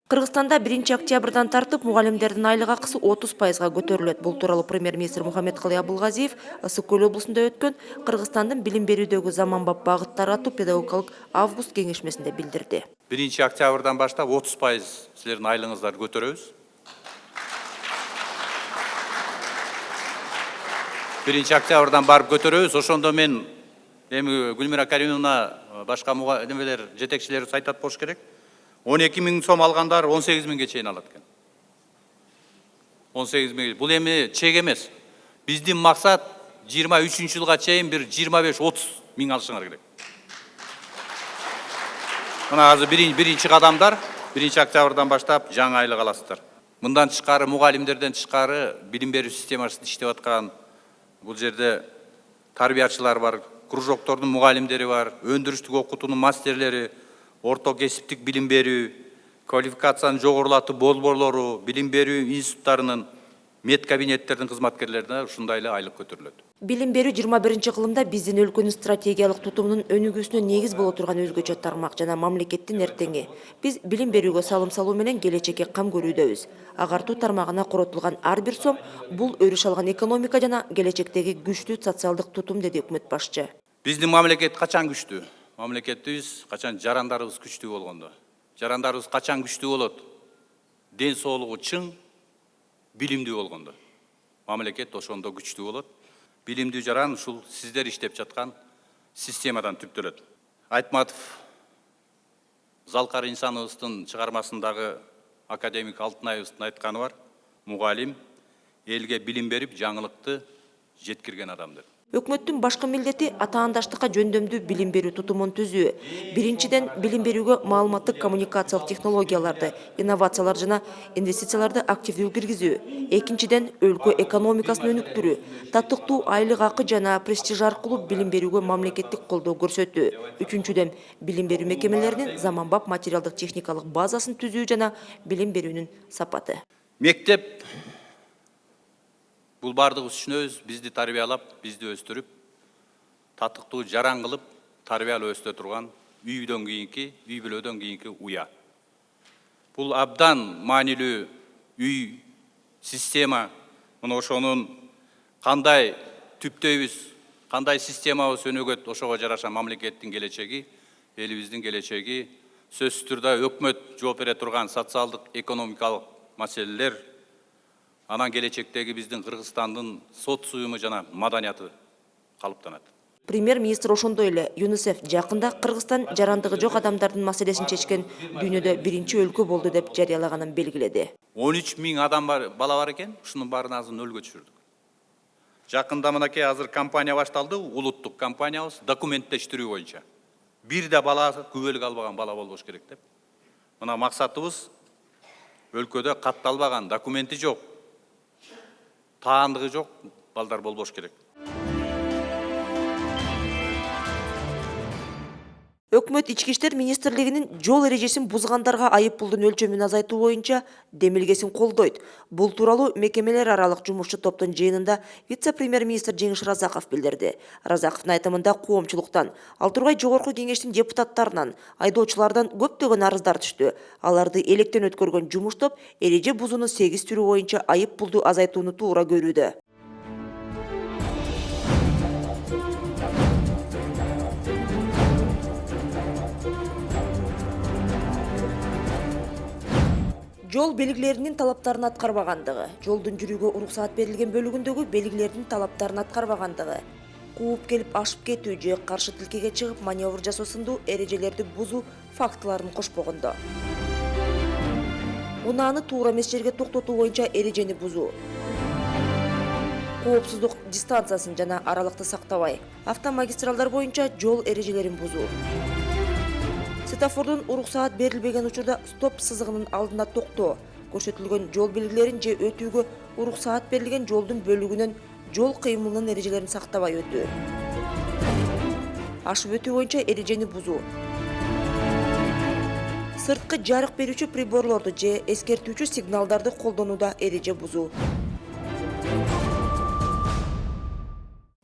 Кыргызстанда 1 октябрдан тартып мугалимдердин айлык акысы 30%га көтөрүлөт. Бул тууралуу премьер-министр Мухаммедкалый Абылгазиев Ысык-Көл облусунда өткөн Кыргызстандын билим берүүдөгү заманбап багыттары аттуу педагогикалык август кеңешмесинде билдирди. 1 октябрдан баштап 30% силердин айлыгыңыздарды көтөрөбүз. 1 октябрдан барып көтөрөбүз. Ошондо мен эми Гүлмира Каримовна башка мугалимдер жетекчилери айтат болуш керек. 12 000 сом алгандар 18 000ге чейин алат экен. 18 000. Бул эми чек эмес. Биздин максат 23-жылга чейин бир 25-30 000 алышыңар керек. Мына азыр биринчи кадамдар 1 октябрдан баштап жаңы айлык аласыздар. Мындан тышкары мугалимдерден тышкары билим берүү системасында иштеп аткан бул жерде тарбиячылар бар, кружоктордун мугалимдери бар, өндүрүштүк окутуунун мастерлери, орто кесиптик билим берүү, квалификацияны жогорулатуу болборлору, билим берүү институттарынын мед кабинеттердин кызматкерлерине ушундай эле айлык көтөрүлөт. Билим берүү 21-кылымда биздин өлкөнүн стратегиялык тутумунун өнүгүүсүнө негиз боло турган өзгөчө тармак жана мамлекеттин эртеңи. Биз билим берүүгө салым салуу менен келечекке кам көрүүдөбүз. Агартуу тармагына коротулган ар бир сом бул өрүш алган экономика жана келечектеги күчтүү социалдык тутум, деди өкмөт башчы. Биздин мамлекет качан күчтүү? Мамлекетибиз качан жарандарыбыз күчтүү болгондо. Жарандарыбыз качан күчтүү болот? Ден соолугу чың, билимдүү болгондо. Мамлекет ошондо күчтүү болот. Билимдүү жаран ушул сиздер иштеп жаткан системадан түптөлөт. Айтматов Залкар Инсановдун чыгармасындагы академик Алтынаевдин айтканы бар. Мугалим элге билим берип, жаңылыкты жеткирген адамдыр. Өкмөттүн башкы милдети атаандаштыкка жөндөмдүү билим берүү тутумун түзүү. Биринчиден, билим берүүгө маалыматтык коммуникациялык технологияларды, инновациялар жана инвестицияларды активдүү киргизүү. Экинчиден, өлкө экономикасын өнүктүрүү, татыктуу айлык акы жана престиж аркылуу билим берүүгө мамлекеттик колдоо көрсөтүү. Үчүнчүден, билим берүү мекемелеринин заманбап материалдык техникалык базасын түзүү жана билим берүүнүн сапаты. Мектеп бул бардыгыбыз түшүнөбүз, бизди тарбиялап, бизди өстүрүп, татыктуу жаран кылып, тарбиялап өстө турган үй бүлөдөн кийинки уя. Бул абдан маанилүү үй, система, мына ошонун кандай түптөйбүз, кандай системабыз өнүгөт, ошого жараша мамлекеттин келечеги, элибиздин келечеги, сөзсүз түрдө өкмөт жооп бере турган социалдык, экономикалык маселелер, анан келечектеги биздин Кыргызстандын социуму жана маданияты калыптанат. Премьер-министр ошондой эле ЮНИСЕФ жакында Кыргызстан жарандыгы жок адамдардын маселесин чечкен дүйнөдө биринчи өлкө болду деп жарыялаганын белгиледи. 13 000 адам бала бар экен, ушунун баарын азыр нөлгө түшүрдүк. Жакында мынакей азыр кампания башталды, улуттук кампаниябыз документтештирүү боюнча. Бир да бала күбөлүк албаган бала болбош керек деп. Мына максатыбыз өлкөдө катталбаган, документи жок, таандыгы жок балдар болбош керек. Өкмөт Ички иштер министрлигинин жол эрежесин бузгандарга айып пулдун өлчөмүн азайтуу боюнча демилгесин колдойт. Бул тууралуу мекемелер аралык жумушчу топтун жыйынында вице-премьер-министр Жеңиш Разаков билдирди. Разаковдун айтымында коомчулуктан, ал тургай жогорку кеңештин депутаттарынан, айдоочулардан көптөгөн арыздар түштү. Аларды электен өткөргөн жумуш топ эреже бузуунун 8 түрү боюнча айып пулду азайтууну туура көрүүдө. Жол белгилеринин талаптарын аткарбагандыгы, жолдун жүрүүгө уруксаат берилген бөлүгүндөгү белгилердин талаптарын аткарбагандыгы, кууп келип ашып кетүү же каршы тилкеге чыгып маневр жасоо сындуу эрежелерди бузуу фактыларын кошпогондо. Унааны туура эмес жерге токтотуу боюнча эрежени бузуу. Коопсуздук дистанциясын жана аралыкты сактабай, автомагистралдар боюнча жол эрежелерин бузуу. Светофордун уруксаат берилбеген учурда стоп сызыгынын алдына токтоо, көрсөтүлгөн жол белгилерин же өтүүгө уруксаат берилген жолдун бөлүгүнөн жол кыймылынын эрежелерин сактабай өтүү. Ашып өтүү боюнча эрежени бузуу. Сырткы жарык берүүчү приборлорду же эскертүүчү сигналдарды колдонууда эреже бузуу.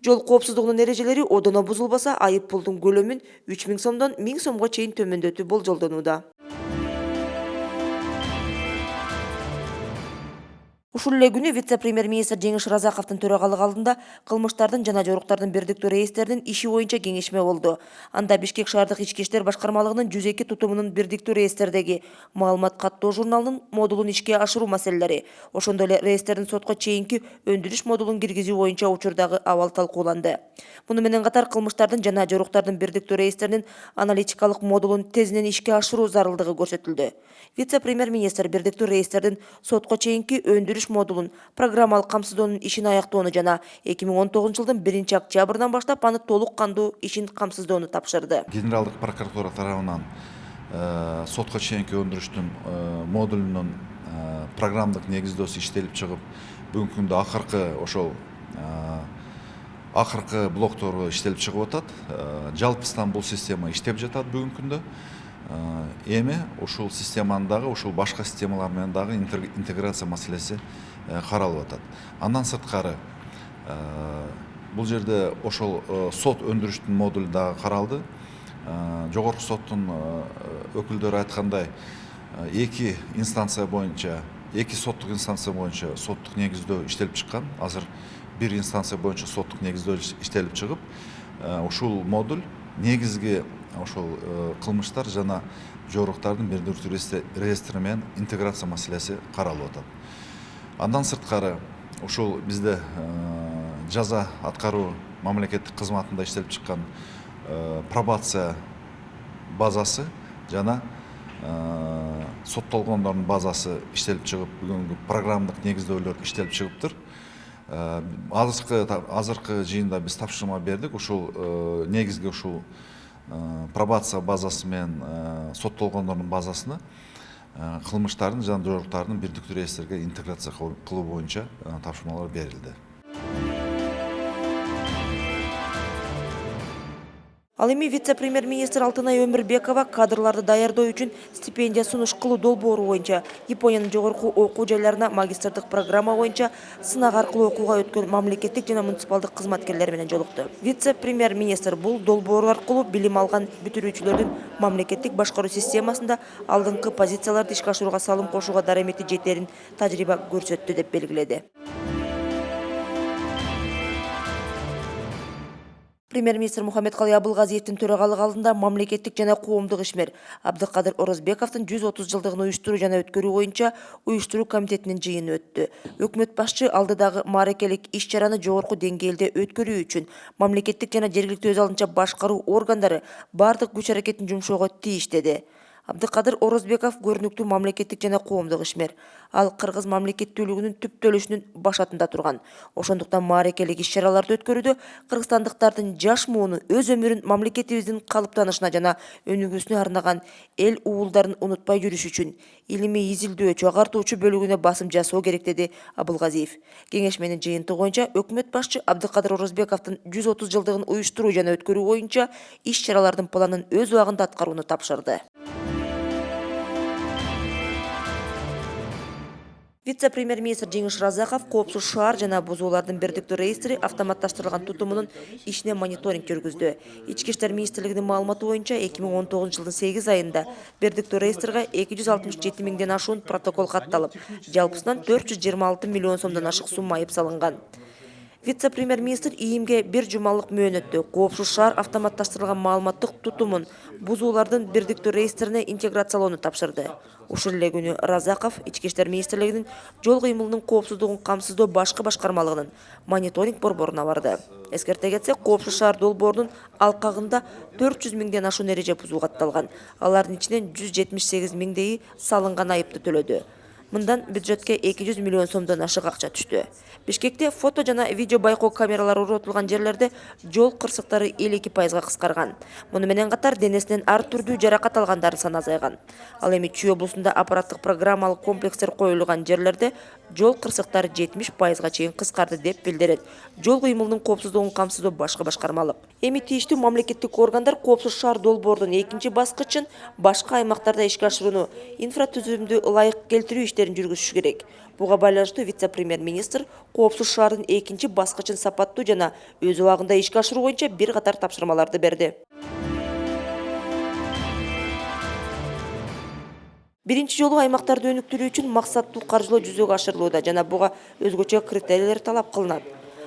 Жол коопсуздугунун эрежелери одоно бузулбаса, айып пулдун көлөмүн 3000 сомдон 1000 сомго чейин төмөндөтүү болжолдонууда. Ушул эле күнү вице-премьер-министр Жеңиш Разаковдун төрагалыгы алдында кылмыштардын жана жоруктардын бирдиктүү рейстеринин иши боюнча кеңешме болду. Анда Бишкек шаардык ички иштер башкармалыгынын 102 тутумунун бирдиктүү рейстердеги маалымат каттоо журналынын модулун ишке ашыруу маселелери, ошондой эле рейстердин сотко чейинки өндүрүш модулун киргизүү боюнча учурдагы абал талкууланды. Муну менен катар кылмыштардын жана жоруктардын бирдиктүү рейстеринин аналитикалык модулун тезинен ишке ашыруу зарылдыгы көрсөтүлдү. Вице-премьер-министр бирдиктүү рейстердин сотко чейинки өндүрүш модулун программалык камсыздоонун ишин аяктоону жана 2019 жылдын 1-октябрынан баштап аны толук кандуу ишин камсыздоону тапшырды. Генералдык прокуратура тарабынан сотко чейинки өндүрүштүн модулунун программдык негиздөөсү иштелип чыгып, бүгүнкү күндө акыркы блоктору иштелип чыгып атат. Жалпысынан бул система иштеп жатат бүгүнкү күндө. Эми ушул системаны дагы ушул башка системалар менен дагы интеграция маселеси каралып атат. Андан сырткары бул жерде ошол сот өндүрүштүн модулу дагы каралды. Жогорку соттун өкүлдөрү айткандай, эки соттук инстанция боюнча соттук негиздөө иштелип чыккан. Азыр бир инстанция боюнча соттук негиздөө иштелип чыгып, ушул модуль негизги ошол кылмыштар жана жоруктардын бирдиктүү реестри менен интеграция маселеси каралып атат. Андан сырткары ушул бизде жаза аткаруу мамлекеттик кызматында иштелип чыккан пробация базасы жана соттолгондордун базасы иштелип чыгып, бүгүнкү программдык негиздөөлөр иштелип чыгыптыр. Азыркы жыйында биз тапшырма бердик. Ушул негизги ушул пробация базасы менен соттолгондордун базасына кылмыштардын жана жоруктардын бирдиктүү реестрге интеграция кылуу боюнча тапшырмалар берилди. Ал эми вице-премьер-министр Алтынай Өмүрбекова кадрларды даярдоо үчүн стипендия сунуш кылуу долбоору боюнча Япониянын жогорку окуу жайларына магистрдык программа боюнча сынак аркылуу окууга өткөн мамлекеттик жана муниципалдык кызматкерлер менен жолукту. Вице-премьер-министр бул долбоор аркылуу билим алган бүтүрүүчүлөрдүн мамлекеттик башкаруу системасында алдыңкы позицияларды ишке ашырууга салым кошууга даремети жетерин тажрыйба көрсөттү деп белгиледи. Премьер-министр Мухаммедкалый Абылгазиевдин төрагалыгы алдында мамлекеттик жана коомдук ишмер Абдыкадыр Орозбековдун 130 жылдыгын уюштуруу жана өткөрүү боюнча уюштуруу комитетинин жыйыны өттү. Өкмөт башчы алдыдагы мааракелик иш-чараны жогорку деңгээлде өткөрүү үчүн мамлекеттик жана жергиликтүү өз алынча башкаруу органдары бардык күч аракетин жумшоого тийиш деди. Абдыкадыр Орозбеков көрүнүктүү мамлекеттик жана коомдук ишмер. Ал кыргыз мамлекеттүүлүгүнүн түптөлүшүнүн башатында турган. Ошондуктан мааракелик иш-чараларды өткөрүүдө кыргызстандыктардын жаш мууну өз өмүрүн мамлекетибиздин калыптанышына жана өнүгүүсүнө арнаган эл уулдарын унутпай жүрүш үчүн илимий изилдөөчү, агартуучу бөлүгүнө басым жасоо керек, деди Абылгазиев. Кеңешменин жыйынтыгы боюнча өкмөт башчы Абдыкадыр Орозбековдун 130 жылдыгын уюштуруу жана өткөрүү боюнча иш-чаралардын планын өз убагында аткарууну тапшырды. Вице-премьер-министр Жеңиш Разаков коопсуз шаар жана бузуулардын бирдиктүү реестри автоматташтырылган тутумунун ишине мониторинг жүргүздү. Ички иштер министрлигинин маалыматы боюнча 2019 жылдын 8 айында бирдиктүү реестрге 267 миңден ашуун протокол катталып, жалпысынан 426 миллион сомдон ашык сумма айып салынган. Вице-премьер-министр ИИМге бир жумалык мөөнөттө коопсуз шаар автоматташтырылган маалыматтык тутумун бузуулардын бирдиктүү реестрине интеграциялоону тапшырды. Ушул эле күнү Разаков ички иштер министрлигинин жол кыймылынын коопсуздугун камсыздоо башкы башкармалыгынын мониторинг борборуна барды. Эскерте кетсек, коопсуз шаар долбоорунун алкагында 400 миңден ашуун эреже бузуу катталган. Алардын ичинен 178 миңдеги салынган айыпты төлөдү. Мындан бюджетке 200 миллион сомдон ашык акча түштү. Бишкекте фото жана видео байкоо камералары орнотулган жерлерде жол кырсыктары 52%га кыскарган. Муну менен катар денесинен ар түрдүү жаракат алгандардын саны азайган. Ал эми Чүй облусунда аппараттык программалык комплекстер коюлган жерлерде жол кырсыктары 70%га чейин кыскарды деп билдирет жол кыймылынын коопсуздугун камсыздоо башкы башкармалык. Эми тийиштүү мамлекеттик органдар коопсуз шаар долбоордун экинчи баскычын башка аймактарда ишке ашырууну инфратүзүмдү ылайык келтирүү иштерин жүргүзүш керек. Буга байланыштуу вице-премьер-министр коопсуз шаардын экинчи баскычын сапаттуу жана өз убагында ишке ашыруу боюнча бир катар тапшырмаларды берди. Биринчи жолу аймактарды өнүктүрүү үчүн максаттуу каржылоо жүзөгө ашырылууда жана буга өзгөчө критерийлер талап кылынат.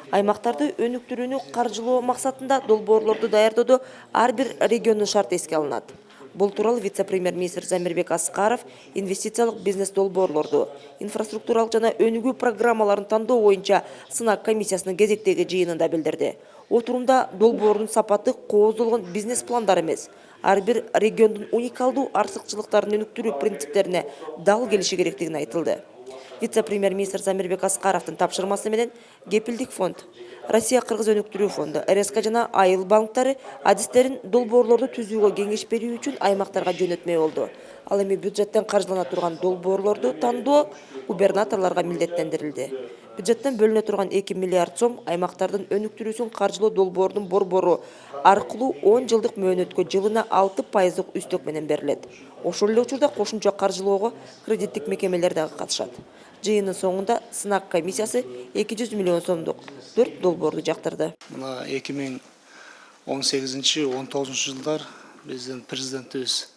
Аймактарды өнүктүрүүнү каржылоо максатында долбоорлорду даярдоодо ар бир региондун шарты эске алынат. Бул тууралуу вице-премьер-министр Замирбек Аскаров инвестициялык бизнес долбоорлорду, инфраструктуралык жана өнүгүү программаларын тандоо боюнча сынак комиссиясынын кезектеги жыйынында билдирди. Отурумда долбоордун сапаты кооздолгон бизнес пландар эмес, ар бир региондун уникалдуу артыкчылыктарын өнүктүрүү принциптерине дал келиши керектигин айтылды. Вице-премьер-министр Замирбек Аскаровдун тапшырмасы менен Кепилдик фонд, Россия-Кыргыз өнүктүрүү фонду, РСК жана Айыл банктары адистерин долбоорлорду түзүүгө кеңеш берүү үчүн аймактарга жөнөтмөй болду. Ал эми бюджеттен каржылана турган долбоорлорду тандоо губернаторлорго милдеттендирилди. Бюджеттен бөлүнө турган 2 миллиард сом аймактардын өнүктүрүүсүн каржылоо долбоордун борбору аркылуу 10 жылдык мөөнөткө жылына 6% үстөк менен берилет. Ошол эле учурда кошумча каржылоого кредиттик мекемелер дагы катышат. Жыйындын соңунда сынак комиссиясы 200 миллион сомдук 4 долбоорду жактырды. Мына 2018-19 жылдар биздин президентибиз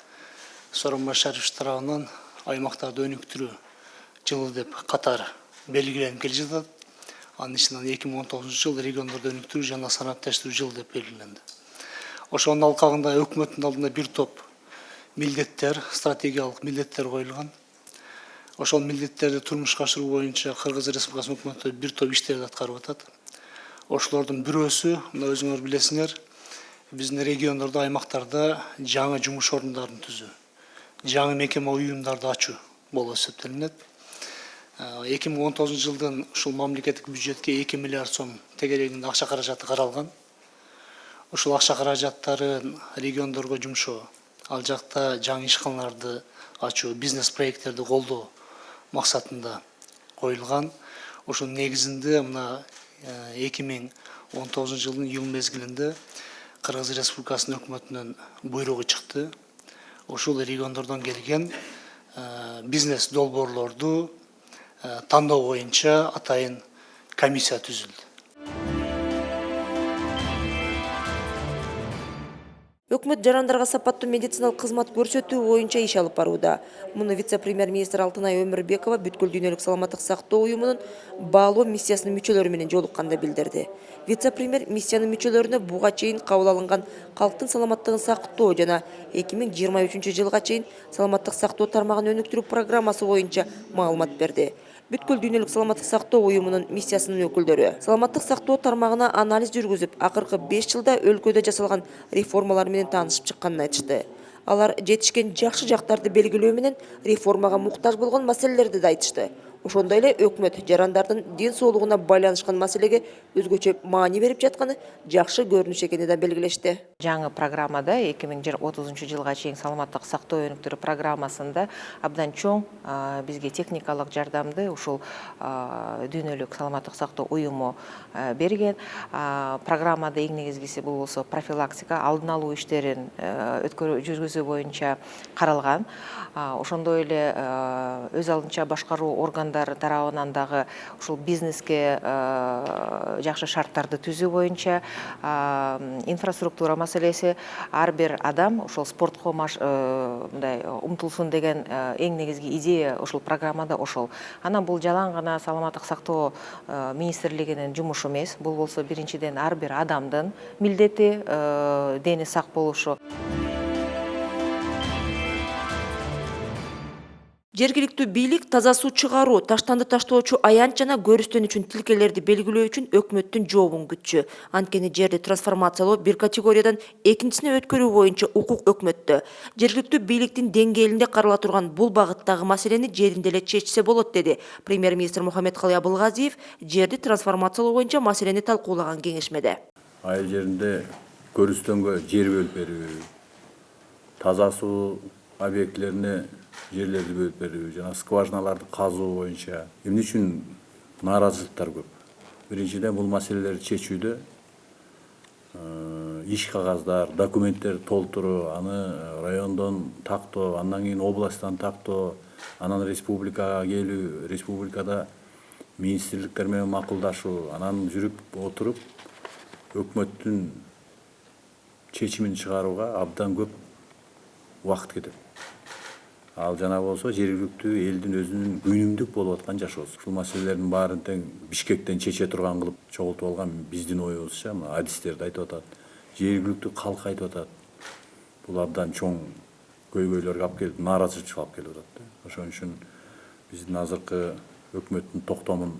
Сооронбай Шарипович тарабынан аймактарды өнүктүрүү жылы деп катар белгиленип келе жатат. Анын ичинен 2019 жыл региондорду өнүктүрүү жана санаатташтыруу жылы деп белгиленди. Ошонун алкагында өкмөттүн алдында бир топ милдеттер, стратегиялык милдеттер коюлган. Ошол милдеттерди турмушка ашыруу боюнча Кыргыз Республикасынын өкмөтү бир топ иштерди аткарып атат. Ошолордун бирөөсү, мына өзүңөр билесиңер, биздин региондордо, аймактарда жаңы жумуш орундарын түзүү, жаңы мекеме уюмдарды ачуу болуп эсептелинет. 2019 жылдын ушул мамлекеттик бюджетке 2 миллиард сом тегерегинде акча каражаты каралган. Ушул акча каражаттарын региондорго жумшоо, ал жакта жаңы ишканаларды ачуу, бизнес проекттерди колдоо максатында коюлган. Ошонун негизинде мына 2019 жылдын июль мезгилинде Кыргыз Республикасынын өкмөтүнүн буйругу чыкты. Ушул региондордон келген бизнес долбоорлорду тандоо боюнча атайын комиссия түзүлдү. Өкмөт жарандарга сапаттуу медициналык кызмат көрсөтүү боюнча иш алып барууда. Муну вице-премьер-министр Алтынай Өмүрбекова бүткүл дүйнөлүк саламаттык сактоо уюмунун баалоо миссиясынын мүчөлөрү менен жолукканда билдирди. Вице-премьер миссиянын мүчөлөрүнө буга чейин кабыл алынган калктын саламаттыгын сактоо жана 2023 жылга чейин саламаттык сактоо тармагын өнүктүрүү программасы боюнча маалымат берди. Бүткүл дүйнөлүк саламаттык сактоо уюмунун миссиясынын өкүлдөрү саламаттык сактоо тармагына анализ жүргүзүп, акыркы 5 жылда өлкөдө жасалган реформалар менен таанышып чыкканын айтышты. Алар жетишкен жакшы жактарды белгилөө менен реформага муктаж болгон маселелерди да айтышты. Ошондой эле өкмөт жарандардын ден соолугуна байланышкан маселеге өзгөчө маани берип жатканы жакшы көрүнүш экенин да белгилешти. Жаңы программада 2030 жылга чейин саламаттык сактоо өнүктүрүү программасында абдан чоң бизге техникалык жардамды ушул дүйнөлүк саламаттык сактоо уюму берген. Программада эң негизгиси бул болсо профилактика, алдын алуу иштерин жүргүзүү боюнча каралган. Ошондой эле өз алдынча башкаруу органдары тарабынан дагы ушул бизнеске жакшы шарттарды түзүү боюнча инфраструктура маселеси, ар бир адам ушул спортко мындай умтулсун деген эң негизги идея ушул программада ошол. Анан бул жалаң гана саламаттык сактоо министрлигинин жумушу эмес. Бул болсо биринчиден ар бир адамдын милдети дени сак болушу. Жергиликтүү бийлик таза суу чыгаруу, таштанды таштоочу аянт жана көрүстөн үчүн тилкелерди белгилөө үчүн өкмөттүн жообун күтчү. Анткени жерди трансформациялоо бир категориядан экинчисине өткөрүү боюнча укук өкмөттө. Жергиликтүү бийликтин деңгээлинде карала турган бул багыттагы маселени жеринде эле чечсе болот, деди премьер-министр Мухаммедкалый Абылгазиев жерди трансформациялоо боюнча маселени талкуулаган кеңешмеде. Айыл жеринде көрүстөнгө жер бөлүп берүү, таза суу объектилерине жерлерди бөлүп берүү жана скважиналарды казуу боюнча эмне үчүн нааразычылыктар көп. Биринчиден бул маселелерди чечүүдө иш кагаздар, документтер толтуруу, аны райондон тактоо, андан кийин областтан тактоо, анан республикага келүү, республикада министрликтер менен макулдашуу, анан жүрүп отуруп өкмөттүн чечимин чыгарууга абдан көп убакыт кетет. Ал жана болсо жергиликтүү элдин өзүнүн күнүмдүк болуп аткан жашоосу. Ушул маселелердин баарын тең Бишкектен чече турган кылып чогултуп алган биздин оюбузча адистерди айтып атат. Жергиликтүү калк айтып атат. Бул абдан чоң көйгөйлөргө алып келип, нааразычылыкка алып келип атат. Ошон үчүн биздин азыркы өкмөттүн токтомун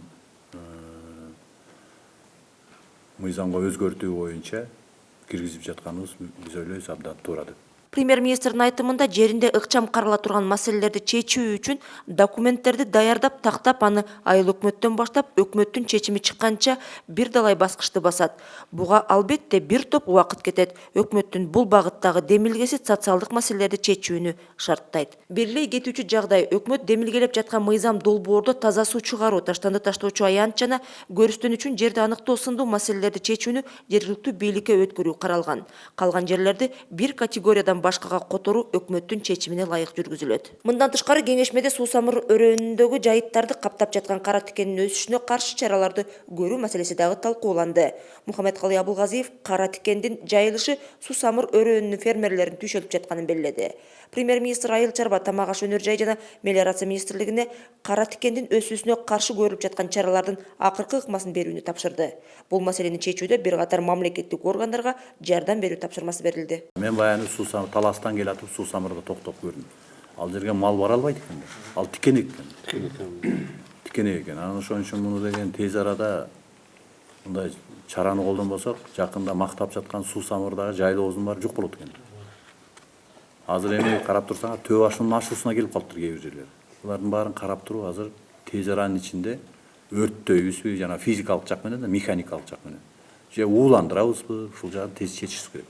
мыйзамга өзгөртүү боюнча киргизип жатканыбыз биз ойлойбуз абдан туура деп. Премьер-министрдин айтымында жеринде ыкчам карала турган маселелерди чечүү үчүн документтерди даярдап, тактап, аны айыл өкмөттөн баштап, өкмөттүн чечими чыкканча бир далай баскычты басат. Буга албетте бир топ убакыт кетет. Өкмөттүн бул багыттагы демилгеси социалдык маселелерди чечүүнү шарттайт. Берилей кетүүчү жагдай өкмөт демилгелеп жаткан мыйзам долбоордо таза суу чыгаруу, таштанды таштоочу аянт жана көрүстөн үчүн жерди аныктоо сындуу маселелерди чечүүнү жергиликтүү бийликке өткөрүү каралган. Калган жерлерди бир категориядан башкага которуу өкмөттүн чечимине ылайык жүргүзүлөт. Мындан тышкары кеңешмеде суу самыр өрөөнүндөгү жайыттарды каптап жаткан кара тикендин өсүшүнө каршы чараларды көрүү маселеси дагы талкууланды. Мухаммедкалый Абулгазиев кара тикендин жайылышы суу самыр өрөөнүнүн фермерлерин түйшөлүп жатканын белгиледи. Премьер-министр Айыл чарба, тамак аш өнөр жай жана мелиорация министрлигине кара тикендин өсүүсүнө каршы көрүлүп жаткан чаралардын акыркы ыкмасын берүүнү тапшырды. Бул маселени чечүүдө бир катар мамлекеттик органдарга жардам берүү тапшырмасы берилди. Мен баягы суу самыр таластан келатып суу самырда токтоп көрдүм. Ал жерге мал бара албайт экен. Ал тикенек экен. Тикенек экен. Анан ошон үчүн муну деген тез арада мындай чараны колдонбосок, жакында мактап жаткан суу самырдагы жайлообуздун баары жок болот экен. Азыр эми карап турсаңар төө башынын ашуусуна келип калыптыр кээ бир жерлер. Булардын баарын карап туруп азыр тез аранын ичинде өрттөйбүзбү, жана физикалык жак менен да механикалык жак менен. Же ууландырабызбы, ушул жагын тез чечишибиз керек.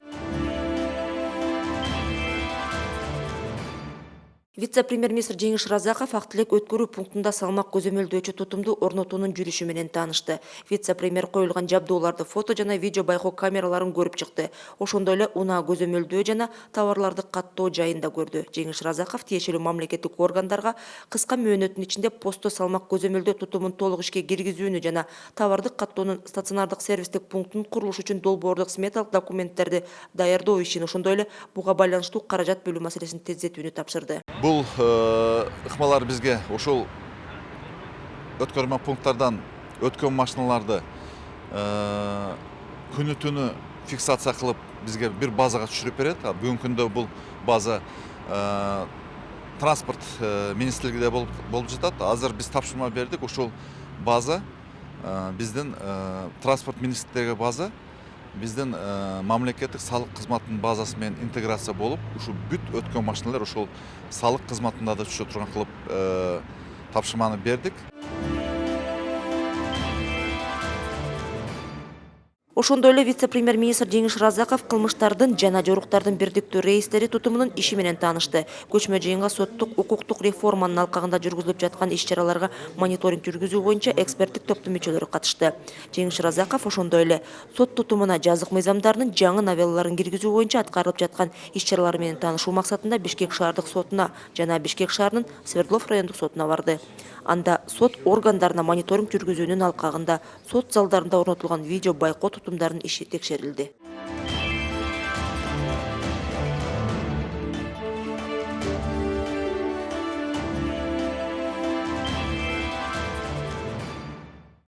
Вице-премьер-министр Жеңиш Разаков Актилек өткөрүү пунктунда салмак көзөмөлдөөчү тутумду орнотуунун жүрүшү менен таанышты. Вице-премьер коюлган жабдууларды, фото жана видео байкоо камераларын көрүп чыкты. Ошондой эле унаа көзөмөлдөө жана товарларды каттоо жайын да көрдү. Жеңиш Разаков тиешелүү мамлекеттик органдарга кыска мөөнөттүн ичинде постто салмак көзөмөлдөө тутумун толук ишке киргизүүнү жана товарды каттоонун стационардык сервистик пунктунун курулушу үчүн долбоордук сметалык документтерди даярдоо ишин, ошондой эле буга байланыштуу каражат бөлүү маселесин тездетүүнү тапшырды. Бұл ыкмалар бизге ошол өткөрмө пункттардан өткөн машиналарды күнү түнү фиксация кылып бизге бир базага түшүрүп берет. Бүгүнкү күндө бул база транспорт министрлигиде болуп жатат. Азыр биз тапшырма бердик. Ошол база биздин транспорт министрлигиге база биздин мамлекеттик салык кызматынын базасы менен интеграция болуп, ушу бүт өткөн машиналар ошол салык кызматында да түшө турган кылып тапшырманы бердик. Ошондой эле вице-премьер-министр Жеңиш Разаков кылмыштардын жана жоруктардын бирдиктүү рейстери тутумунун иши менен таанышты. Көчмө жыйынга соттук укуктук реформанын алкагында жүргүзүлүп жаткан иш-чараларга мониторинг жүргүзүү боюнча эксперттик топтун мүчөлөрү катышты. Жеңиш Разаков ошондой эле сот тутумуна жазык мыйзамдарынын жаңы новеллаларын киргизүү боюнча аткарылып жаткан иш-чаралар менен таанышуу максатында Бишкек шаардык сотуна жана Бишкек шаарынын Свердлов райондук сотуна барды. Анда сот органдарына мониторинг жүргүзүүнүн алкагында сот залдарында орнотулган видео байкоо тутумдарынын иши текшерилди.